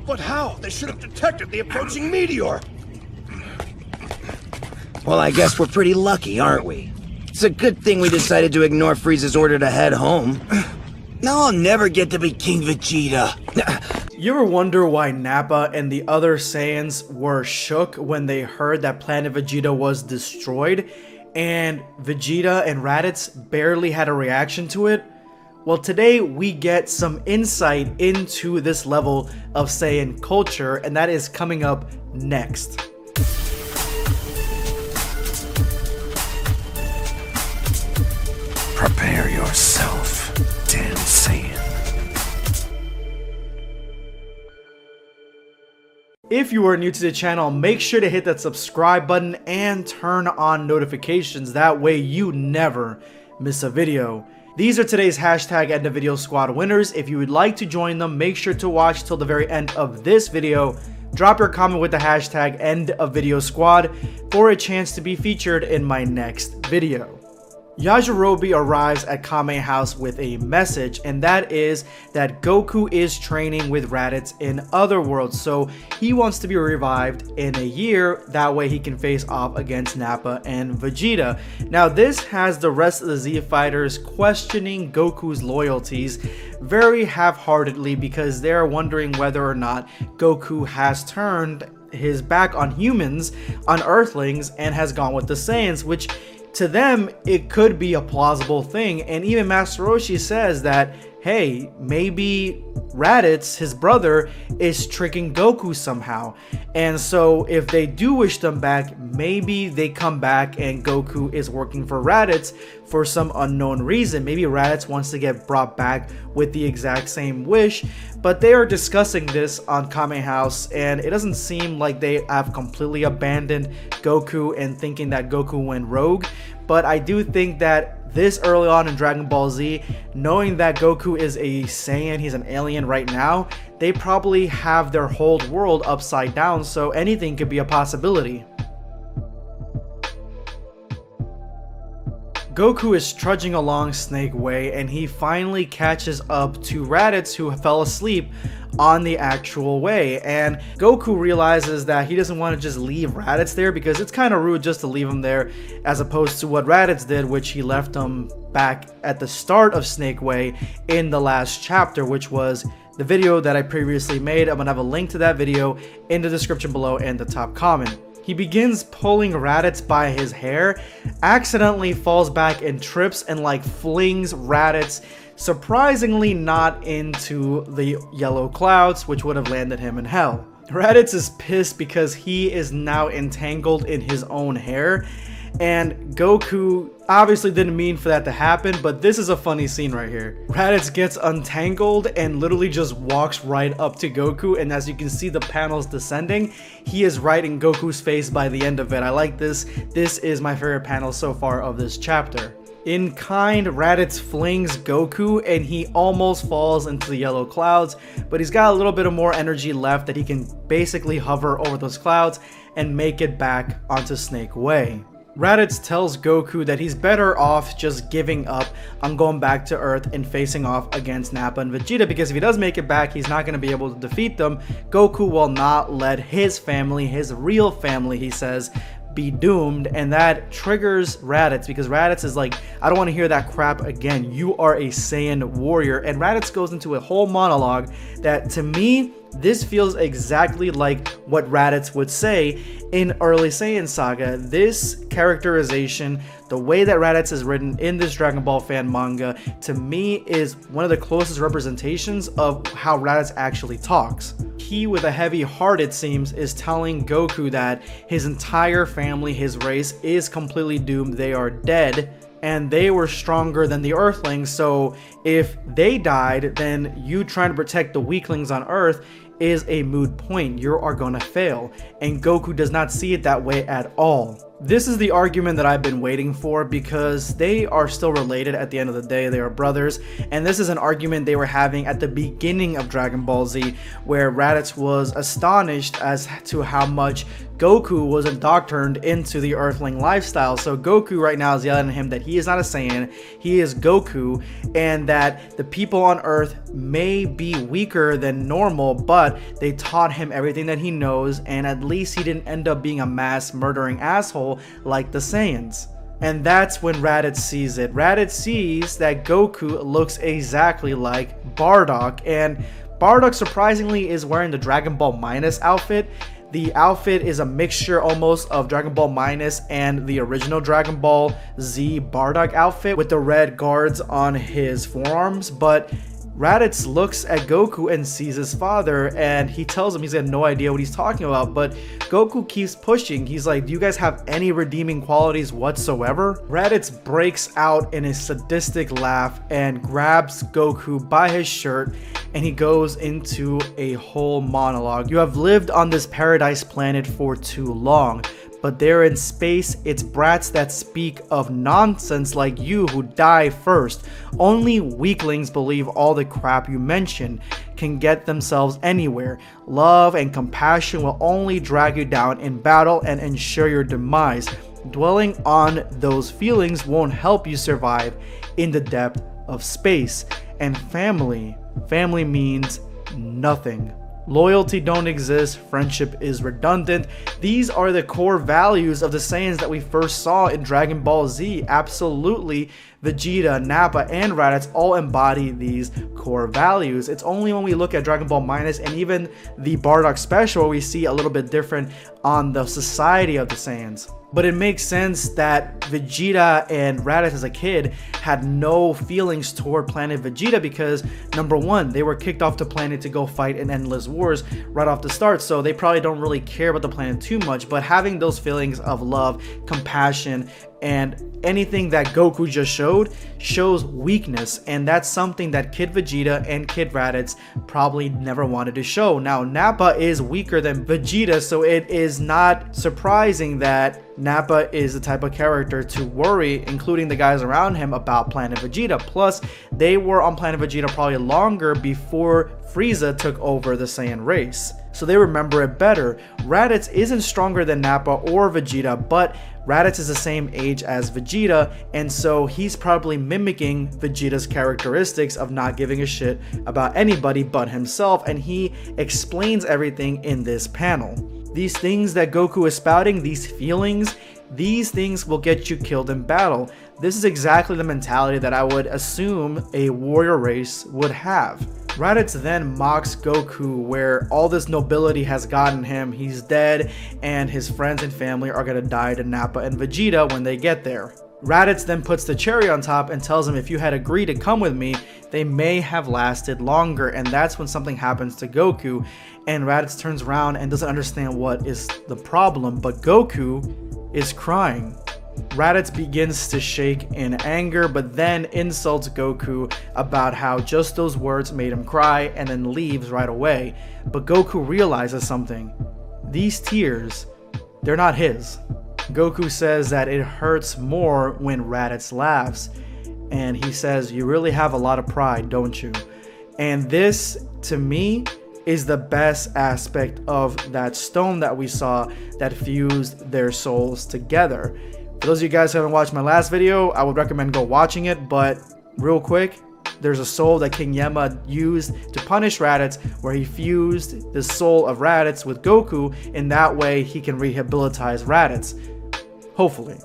But how? They should have detected the approaching meteor. Well, I guess we're pretty lucky, aren't we? It's a good thing we decided to ignore Frieza's order to head home. Now I'll never get to be King Vegeta. You ever wonder why Nappa and the other Saiyans were shook when they heard that Planet Vegeta was destroyed, and Vegeta and Raditz barely had a reaction to it? Well, today we get some insight into this level of Saiyan culture, and that is coming up next. Prepare yourself, Dan Saiyan. If you are new to the channel, make sure to hit that subscribe button and turn on notifications. That way you never miss a video. These are today's hashtag end of video squad winners. If you would like to join them, make sure to watch till the very end of this video. Drop your comment with the hashtag end of video squad for a chance to be featured in my next video. Yajirobe arrives at Kame House with a message, and that is that Goku is training with Raditz in other worlds, so he wants to be revived in a year, that way he can face off against Nappa and Vegeta. Now this has the rest of the Z Fighters questioning Goku's loyalties very half-heartedly because they're wondering whether or not Goku has turned his back on humans, on Earthlings, and has gone with the Saiyans, which to them, it could be a plausible thing, and even Master Roshi says that, hey, maybe Raditz, his brother, is tricking Goku somehow. And so if they do wish them back, maybe they come back and Goku is working for Raditz for some unknown reason. Maybe Raditz wants to get brought back with the exact same wish, but they are discussing this on Kame House, and it doesn't seem like they have completely abandoned Goku and thinking that Goku went rogue. But I do think that this early on in Dragon Ball Z, knowing that Goku is a Saiyan, he's an alien right now, they probably have their whole world upside down, so anything could be a possibility. Goku is trudging along Snake Way, and he finally catches up to Raditz, who fell asleep on the actual way, and Goku realizes that he doesn't want to just leave Raditz there because it's kind of rude just to leave him there, as opposed to what Raditz did, which he left him back at the start of Snake Way in the last chapter, which was the video that I previously made. I'm gonna have a link to that video in the description below and the top comment. He begins pulling Raditz by his hair, accidentally falls back and trips and flings Raditz surprisingly not into the yellow clouds, which would have landed him in hell. Raditz is pissed because he is now entangled in his own hair, and Goku obviously didn't mean for that to happen, but this is a funny scene right here. Raditz gets untangled and literally just walks right up to Goku, and as you can see the panels descending, he is right in Goku's face by the end of it. I like this. This is my favorite panel so far of this chapter. In kind, Raditz flings Goku and he almost falls into the yellow clouds, but he's got a little bit of more energy left that he can basically hover over those clouds and make it back onto Snake Way. Raditz tells Goku that he's better off just giving up on going back to Earth and facing off against Nappa and Vegeta, because if he does make it back, he's not going to be able to defeat them. Goku will not let his family, his real family, he says, be doomed, and that triggers Raditz because Raditz is like, I don't want to hear that crap again. You are a Saiyan warrior. And Raditz goes into a whole monologue that, to me, this feels exactly like what Raditz would say in early Saiyan Saga. This characterization, the way that Raditz is written in this Dragon Ball fan manga, to me is one of the closest representations of how Raditz actually talks. He, with a heavy heart it seems, is telling Goku that his entire family, his race, is completely doomed. They are dead, and they were stronger than the Earthlings, so if they died, then you trying to protect the weaklings on Earth is a moot point. You are gonna fail, and Goku does not see it that way at all. This is the argument that I've been waiting for because they are still related at the end of the day. They are brothers, and this is an argument they were having at the beginning of Dragon Ball Z, where Raditz was astonished as to how much Goku was indoctrined into the Earthling lifestyle. So Goku right now is yelling at him that he is not a Saiyan, he is Goku, and that the people on Earth may be weaker than normal, but they taught him everything that he knows, and at least he didn't end up being a mass murdering asshole like the Saiyans. And that's when Raditz sees it. Raditz sees that Goku looks exactly like Bardock, and Bardock surprisingly is wearing the Dragon Ball Minus outfit. The outfit is a mixture almost of Dragon Ball Minus and the original Dragon Ball Z Bardock outfit with the red guards on his forearms, but Raditz looks at Goku and sees his father, and he tells him he's got no idea what he's talking about, but Goku keeps pushing. He's like, do you guys have any redeeming qualities whatsoever? Raditz breaks out in a sadistic laugh and grabs Goku by his shirt, and he goes into a whole monologue. You have lived on this paradise planet for too long, but there in space, it's brats that speak of nonsense like you who die first. Only weaklings believe all the crap you mention can get themselves anywhere. Love and compassion will only drag you down in battle and ensure your demise. Dwelling on those feelings won't help you survive in the depth of space. And family means nothing. Loyalty don't exist, friendship is redundant. These are the core values of the Saiyans that we first saw in Dragon Ball Z. Absolutely, Vegeta, Nappa, and Raditz all embody these core values. It's only when we look at Dragon Ball Minus and even the Bardock Special where we see a little bit different on the society of the Saiyans. But it makes sense that Vegeta and Raditz as a kid had no feelings toward Planet Vegeta because, number one, they were kicked off the planet to go fight in endless wars right off the start, so they probably don't really care about the planet too much, but having those feelings of love, compassion, and anything that Goku just showed shows weakness, and that's something that Kid Vegeta and Kid Raditz probably never wanted to show. Now, Nappa is weaker than Vegeta, so it is not surprising that Nappa is the type of character to worry, including the guys around him, about Planet Vegeta. Plus, they were on Planet Vegeta probably longer before Frieza took over the Saiyan race, so they remember it better. Raditz isn't stronger than Nappa or Vegeta, but Raditz is the same age as Vegeta, and so he's probably mimicking Vegeta's characteristics of not giving a shit about anybody but himself, and he explains everything in this panel. These things that Goku is spouting, these feelings, these things will get you killed in battle. This is exactly the mentality that I would assume a warrior race would have. Raditz then mocks Goku, where all this nobility has gotten him. He's dead, and his friends and family are gonna die to Nappa and Vegeta when they get there. Raditz then puts the cherry on top and tells him if you had agreed to come with me, they may have lasted longer, and that's when something happens to Goku, and Raditz turns around and doesn't understand what is the problem, but Goku is crying. Raditz begins to shake in anger, but then insults Goku about how just those words made him cry and then leaves right away. But Goku realizes something. These tears, they're not his. Goku says that it hurts more when Raditz laughs, and he says, "You really have a lot of pride, don't you?" And this, to me, is the best aspect of that stone that we saw that fused their souls together. For those of you guys who haven't watched my last video, I would recommend go watching it, but real quick, there's a soul that King Yama used to punish Raditz, where he fused the soul of Raditz with Goku, in that way he can rehabilitate Raditz. Hopefully.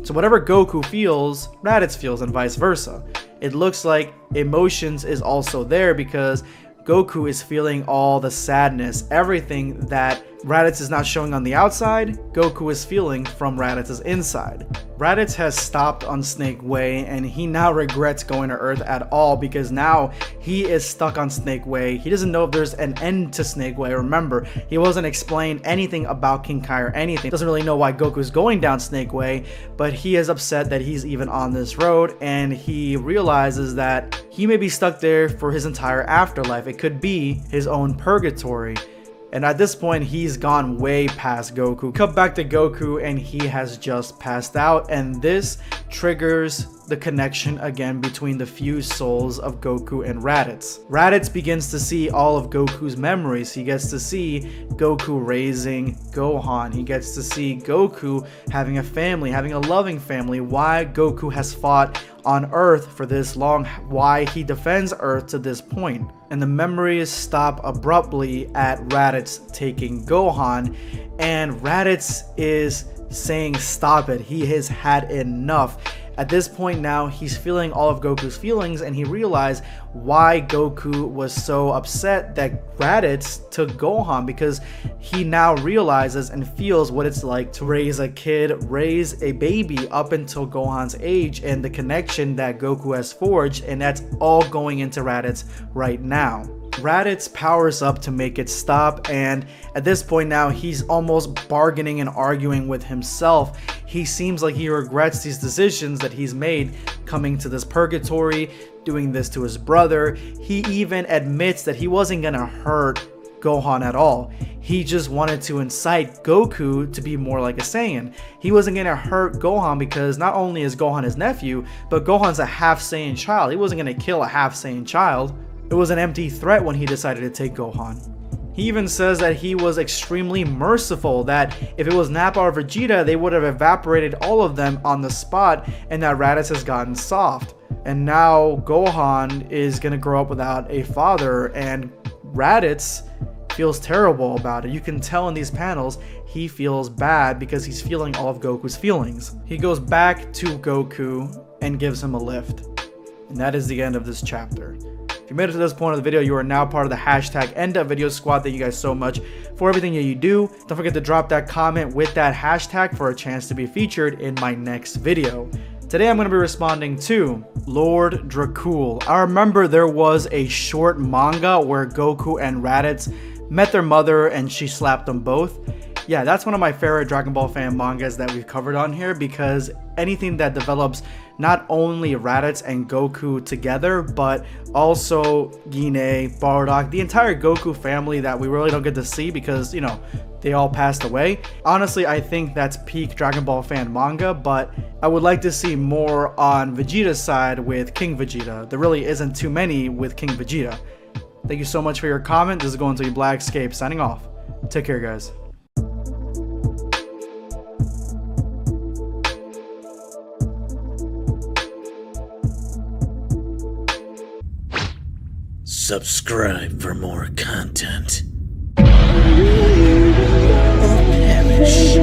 So whatever Goku feels, Raditz feels, and vice versa. It looks like emotions is also there because Goku is feeling all the sadness, everything that Raditz is not showing on the outside, Goku is feeling from Raditz's inside. Raditz has stopped on Snake Way, and he now regrets going to Earth at all because now he is stuck on Snake Way. He doesn't know if there's an end to Snake Way. Remember, he wasn't explained anything about King Kai or anything. Doesn't really know why Goku's going down Snake Way, but he is upset that he's even on this road, and he realizes that he may be stuck there for his entire afterlife. It could be his own purgatory. And at this point, he's gone way past Goku. Cut back to Goku, and he has just passed out. And this triggers the connection again between the fused souls of Goku and Raditz. Raditz begins to see all of Goku's memories. He gets to see Goku raising Gohan. He gets to see Goku having a family, having a loving family, why Goku has fought on Earth for this long, why he defends Earth to this point. And the memories stop abruptly at Raditz taking Gohan, and Raditz is saying stop it. He has had enough. At this point now, he's feeling all of Goku's feelings, and he realized why Goku was so upset that Raditz took Gohan, because he now realizes and feels what it's like to raise a kid, raise a baby up until Gohan's age, and the connection that Goku has forged, and that's all going into Raditz right now. Raditz powers up to make it stop, and at this point now he's almost bargaining and arguing with himself. He seems like he regrets these decisions that he's made, coming to this purgatory, doing this to his brother. He even admits that he wasn't gonna hurt Gohan at all. He just wanted to incite Goku to be more like a Saiyan. He wasn't gonna hurt Gohan because not only is Gohan his nephew, but Gohan's a half Saiyan child. He wasn't gonna kill a half Saiyan child. It was an empty threat when he decided to take Gohan. He even says that he was extremely merciful, that if it was Nappa or Vegeta, they would have evaporated all of them on the spot, and that Raditz has gotten soft. And now Gohan is gonna grow up without a father, and Raditz feels terrible about it. You can tell in these panels he feels bad because he's feeling all of Goku's feelings. He goes back to Goku and gives him a lift. And that is the end of this chapter. If you made it to this point of the video, you are now part of the hashtag #EndUpVideo squad. Thank you guys so much for everything that you do. Don't forget to drop that comment with that hashtag for a chance to be featured in my next video. Today I'm going to be responding to Lord Dracul. I remember there was a short manga where Goku and Raditz met their mother and she slapped them both. Yeah, that's one of my favorite Dragon Ball fan mangas that we've covered on here, because anything that develops not only Raditz and Goku together, but also Gine, Bardock, the entire Goku family that we really don't get to see because, you know, they all passed away. Honestly, I think that's peak Dragon Ball fan manga, but I would like to see more on Vegeta's side with King Vegeta. There really isn't too many with King Vegeta. Thank you so much for your comment. This is going to be BlackScape signing off. Take care, guys. Subscribe for more content. Or perish.